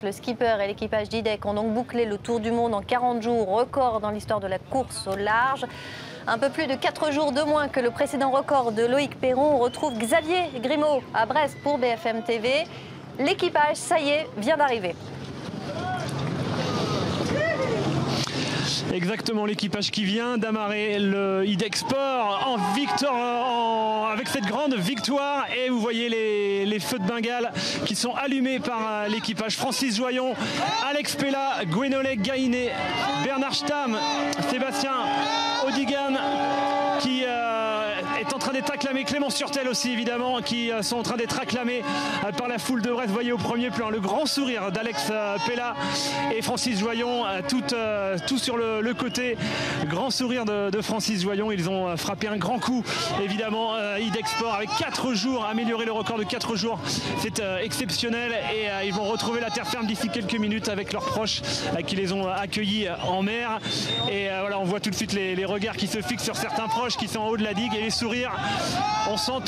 Le skipper et l'équipage d'IDEC ont donc bouclé le tour du monde en 40 jours, record dans l'histoire de la course au large. Un peu plus de 4 jours de moins que le précédent record de Loïc Perron. On retrouve Xavier Grimaud à Brest pour BFM TV. L'équipage, ça y est, vient d'arriver. Exactement, l'équipage qui vient d'amarrer le IDEC Sport en victoire, avec cette grande victoire. Et vous voyez les feux de Bengale qui sont allumés par l'équipage. Francis Joyon, Alex Pella, Gwenolek Gainé, Bernard Stamm, Sébastien Odigan qui est en train d'être acclamé, Clément Surtel aussi évidemment, qui sont en train d'être acclamés par la foule de Brest. Vous voyez au premier plan le grand sourire d'Alex Pella et Francis Joyon, tout sur le côté. Grand sourire de Francis Joyon. Ils ont frappé un grand coup évidemment. IDEC Sport avec 4 jours, améliorer le record de 4 jours, c'est exceptionnel. Et ils vont retrouver la terre ferme d'ici quelques minutes avec leurs proches qui les ont accueillis en mer. Et voilà, on voit tout de suite les regards qui se fixent sur certains proches qui sont en haut de la digue et les sourires. On sent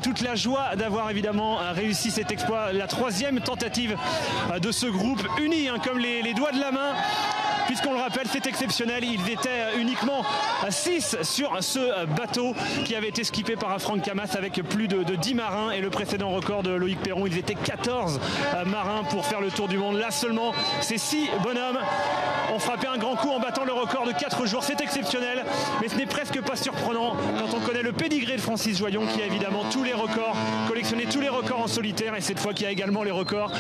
toute la joie d'avoir évidemment réussi cet exploit, la 3e tentative de ce groupe uni, comme les doigts de la main. Puisqu'on le rappelle, c'est exceptionnel. Ils étaient uniquement 6 sur ce bateau qui avait été skippé par Franck Camas avec plus de 10 marins. Et le précédent record de Loïc Perron, ils étaient 14 marins pour faire le tour du monde. Là seulement, ces 6 bonhommes ont frappé un grand coup en battant le record de 4 jours. C'est exceptionnel, mais ce n'est presque pas surprenant quand on connaît le pédigré de Francis Joyon qui a évidemment tous les records, collectionné tous les records en solitaire et cette fois qui a également les records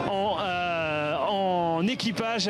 en équipage.